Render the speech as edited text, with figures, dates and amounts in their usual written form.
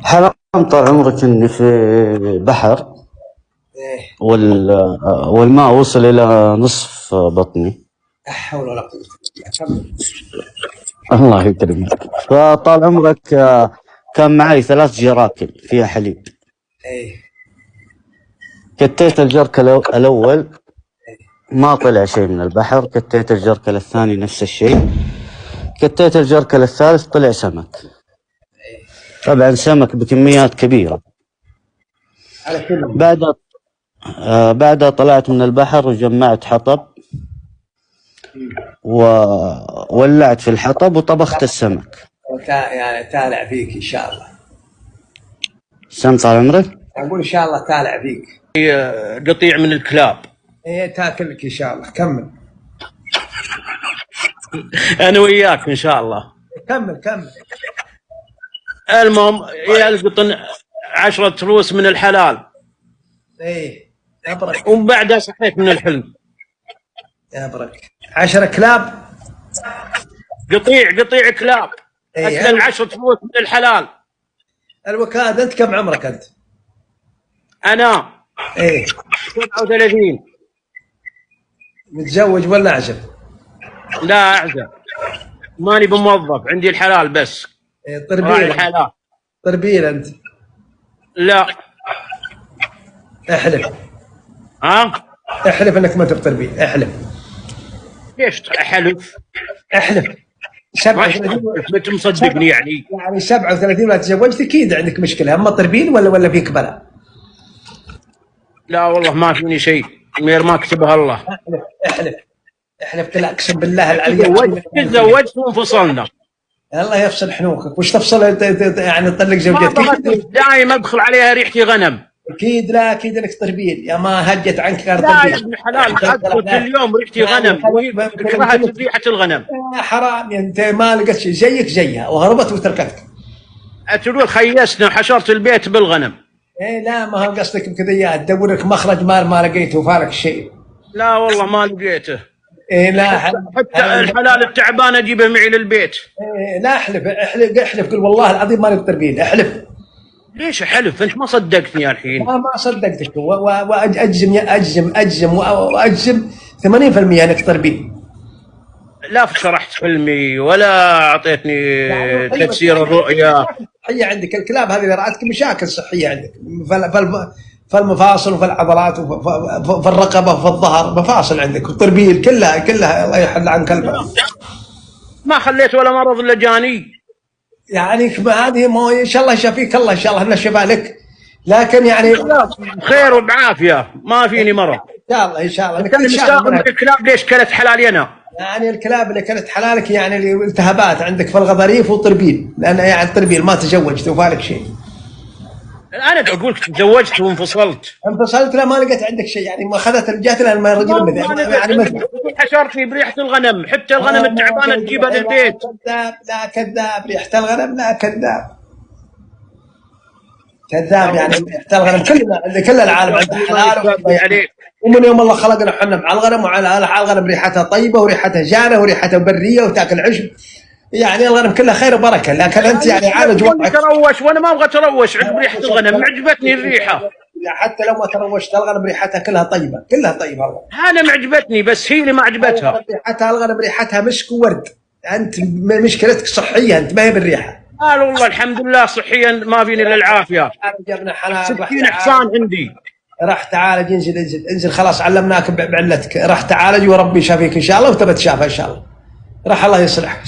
حرام طال عمرك إني في بحر ايه. والماء وصل إلى نصف بطني. لا حول ولا قوة الا بالله. كمل. الله يكرمك. فطال عمرك كان معي 3 جراكل فيها حليب. ايه. كتيت الجركل الأول ما طلع شيء من البحر، كتيت الجركل الثاني نفس الشيء، كتيت الجركل الثالث طلع سمك. ايه. طبعا سمك بكميات كبيرة. على كل بعدها طلعت من البحر وجمعت حطب وولعت في الحطب وطبخت السمك. يعني تالع فيك ان شاء الله. سم طال عمرك. اقول ان شاء الله تالع فيك. قطيع من الكلاب. ايه تاكلك ان شاء الله. كمل. انا وياك ان شاء الله. كمل. المهم يلقطن 10 روس من الحلال. ايه ابرك. ومن بعدها صحيت من الحلم. يا ابرك 10 كلاب. قطيع كلاب. إيه. اكل 10 روس من الحلال. الوكاد انت كم عمرك انت؟ انا ايه 37. متزوج ولا عزب؟ لا اعزب، ماني بموظف، عندي الحلال بس. إيه راعي طربيل. الحلال. طربيل انت؟ لا. احلف. احلف انك ما تبي طربيل. احلف. ليش احلف؟ احلف. 37. انت مصدقني يعني؟ يعني 37 ما تزوجت اكيد عندك مشكله، اما طربيل ولا فيك بلاء؟ لا والله ما فيني شيء، غير ما كتبها الله. احلف كلا اقسم بالله العلي. تزوجت وانفصلنا. الله يفصل حنوكك. وش تفصل يعني تطلق زوجتك؟ دايم ادخل عليها ريحتي غنم. اكيد. لا اكيد انك طربيل يا ما هجت عنك غير لا طربيل. يا ابن الحلال ادخل كل يوم ريحتي غنم وكرهت ريحه الغنم. حرام انت ما لقيت شيء زيك زيها وهربت وتركتك. تقول خيسنا وحشرت البيت بالغنم. ايه لا ما هو قصدك بكذا تدور لك مخرج ما لقيته وفارق شيء. لا والله ما لقيته. إيه لا حتى الحلال التعبان اجيبه معي للبيت. إيه لا احلف قل والله العظيم ما نقدر بيه. احلف. ليش احلف؟ انت ما صدقتني الحين. ما صدقتك واجزم 80% انك تربيه. لا شرحت فيلمي ولا اعطيتني تفسير الرؤيا. صحيه عندك الكلاب هذه رأتك مشاكل صحيه عندك في المفاصل وفي العضلات وفي الرقبه وفي الظهر، مفاصل عندك والتربيل كلها الله يحل عن كلبها. ما خليت ولا مرض الا جاني. يعني هذه ما ان شاء الله يشافيك الله، ان شاء الله انه شفاء لك، لكن يعني خير وبعافيه ما فيني مرض. ان شاء الله كان مستاء من الكلاب. ليش كلت حلالي انا؟ يعني الكلاب اللي كانت حلالك يعني التهابات عندك في الغضاريف وطربيل، لان يعني الطربيل ما تزوجت وفالك شيء. انا اقول لك تزوجت وانفصلت. انفصلت لا ما لقيت عندك شيء، يعني ما اخذت الجات لان ما رجل يعني حشرتني بريحه الغنم، حتى الغنم التعبانه تجيبها للبيت. كذاب. لا كذاب. ريحه الغنم لا كذاب يعني ريحه الغنم كل العالم عنده حلال عليك. ومن يوم الله خلقنا حنا مع الغنم، وعلى الغنم ريحتها طيبه وريحتها جانه وريحتها بريه وتاكل عشب، يعني الغنم كلها خير وبركه، لكن انت يعني عالج وضعك. تروش وانا ما ابغى تروش عقب ريحه الغنم، عجبتني الريحه. حتى لو ما تروشت الغنم ريحتها كلها طيبه والله. انا معجبتني بس هي اللي ما عجبتها. ريحتها الغنم ريحتها مسك وورد. انت مشكلتك صحيه، انت ما هي بالريحه. قال والله الحمد لله صحيا ما فيني الا العافيه. يا ابن حلال 60 حصان عندي. راح تعالج. انزل خلاص علمناك بعلتك. راح تعالج وربي يشافيك ان شاء الله وتبى تشافى ان شاء الله. راح الله يصلحك.